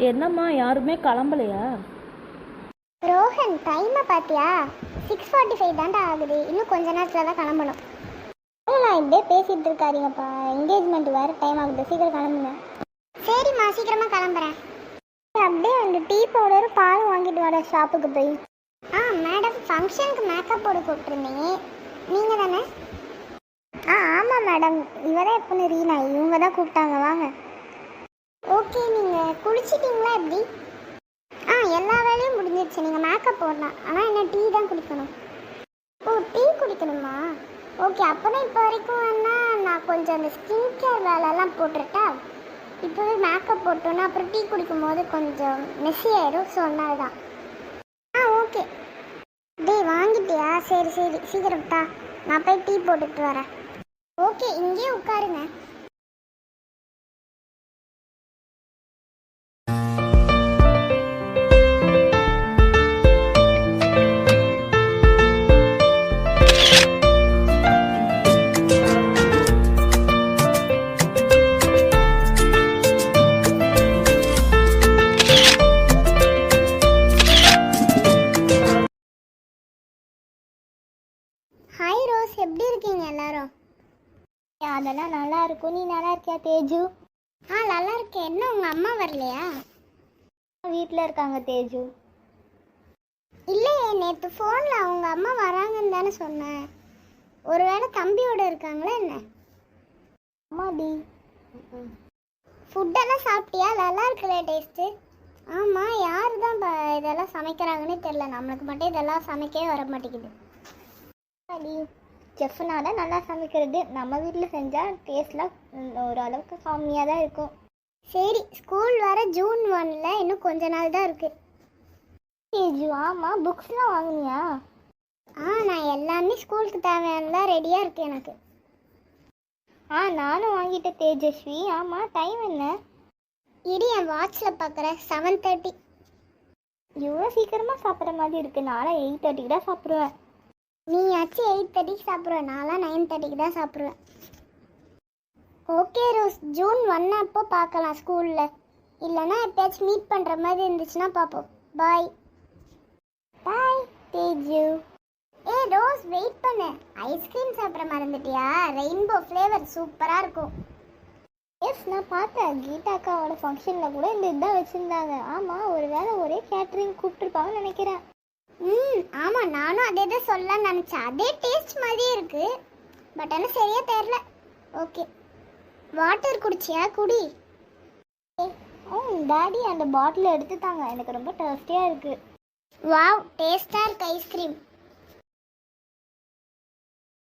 என்னம்மா யாருமே கிளம்பலையா? ரோஹன் டைமை பார்த்தியா? 6:45 தாண்டா ஆகுது. இன்னும் கொஞ்ச நேரத்தில் தான் கிளம்பணும். நான் இப்படியே பேசிகிட்டு இருக்காதீங்கப்பா, என்கேஜ்மெண்ட் வேறு டைம் ஆகுது, சீக்கிரம் கிளம்புங்க. சரிம்மா, சீக்கிரமாக கிளம்புறேன். அப்படியே வந்து டீ பவுடரும் பால் வாங்கிட்டு வர ஷாப்புக்கு போய். மேடம், ஃபங்க்ஷனுக்கு மேக்கப் போட கூப்பிட்ருந்தீங்க, நீங்கள் தானே? ஆமாம் மேடம், இவரே எப்போன்னு ரீனா, இவங்க தான் கூப்பிட்டாங்க, வாங்க. ஓகே, நீங்கள் குளிச்சிட்டிங்களா எப்படி? எல்லா வேலையும் முடிஞ்சிருச்சு. நீங்கள் மேக்கப் போடலாம், ஆனால் என்ன டீ தான் குடிக்கணும். ஓ, டீ குடிக்கணுமா? ஓகே, அப்போனா இப்போ வரைக்கும் வேணால் நான் கொஞ்சம் அந்த ஸ்கின் கேர் வேலைலாம் போட்டுருட்டா? இப்போவே மேக்கப் போட்டோன்னா அப்புறம் டீ குடிக்கும் போது கொஞ்சம் மெஸ்ஸி ஆயிடும், ஸோ அதனால தான். ஓகே. டேய் வாங்கிட்டியா? சரி சரி, சீக்கிரம் தா, நான் போய் டீ போட்டுட்டு வரேன். ஓகே, இங்கேயே உட்காருங்க. ஹாய் ரோஸ், எப்படி இருக்கீங்க எல்லாரும்? அதெல்லாம் நல்லா இருக்கும். நீ நல்லா இருக்கியா தேஜு? நல்லா இருக்கேன். என்ன உங்கள் அம்மா வரலையா? வீட்டில் இருக்காங்க தேஜு. இல்லையே, நேற்று ஃபோனில் அவங்க அம்மா வராங்கன்னு தானே சொன்னேன். ஒருவேளை தம்பியோடு இருக்காங்களா என்ன? அம்மாடி, ஃபுட்டெல்லாம் சாப்பிட்டியா? நல்லா இருக்குல்ல டேஸ்ட்டு? ஆமாம், யார் தான் இதெல்லாம் சமைக்கிறாங்கன்னே தெரில. நம்மளுக்கு மட்டும் இதெல்லாம் சமைக்கவே வர மாட்டேங்குது. செஃப்னால நல்லா சமைக்கிறது. நம்ம வீட்டில் செஞ்சால் டேஸ்ட்லாம் ஓரளவுக்கு கம்மியாக தான் இருக்கும். சரி, ஸ்கூல் வர ஜூன் 1 இன்னும் கொஞ்ச நாள் தான் இருக்குது. ஏஜு, ஆமாம், புக்ஸ்லாம் வாங்கினியா? நான் எல்லாமே ஸ்கூலுக்கு தேவையானலாம் ரெடியாக இருக்குது எனக்கு. நானும் வாங்கிட்டேன் தேஜஸ்வி. ஆமாம், டைம் என்ன? இடி, என் வாட்சில் பார்க்குறேன். 7:30. இவ்வளோ சீக்கிரமாக சாப்பிட்ற மாதிரி இருக்குது. நானும் 8:30 தான் சாப்பிடுவேன். நீ ஆச்சு 8:30 சாப்பிடுவேன், நான்லாம் 9:30 தான் சாப்பிடுவேன். ஓகே ரோஸ், ஜூன் 1 அப்போ பார்க்கலாம் ஸ்கூலில். இல்லைன்னா எப்பயாச்சும் மீட் பண்ணுற மாதிரி இருந்துச்சுன்னா பார்ப்போம். பாய் பாய் தேஜு. ரோஸ், வெயிட் பண்ணு. ஐஸ்கிரீம் சாப்பிட்ற மறந்துட்டியா? ரெயின்போ ஃப்ளேவர் சூப்பராக இருக்கும். எஸ், நான் பார்த்தேன். கீதா அக்காவோட ஃபங்க்ஷனில் கூட இந்த இதுதான் வச்சுருந்தாங்க. ஆமாம், ஒரு வேளை ஒரே கேட்ரிங் கூப்பிட்டுருப்பாங்கன்னு நினைக்கிறேன். ஆமாம், நானும் அதே தான் சொல்லலாம்னு நினச்சேன். அதே டேஸ்ட் மாதிரியே இருக்குது, பட் ஆனால் சரியாக தெரில. ஓகே, வாட்டர் குடிச்சியா? குடி. டாடி அந்த பாட்டில் எடுத்துட்டாங்க. எனக்கு ரொம்ப டேஸ்டியாக இருக்குது. வாவ், டேஸ்ட்டாக இருக்குது ஐஸ்கிரீம்.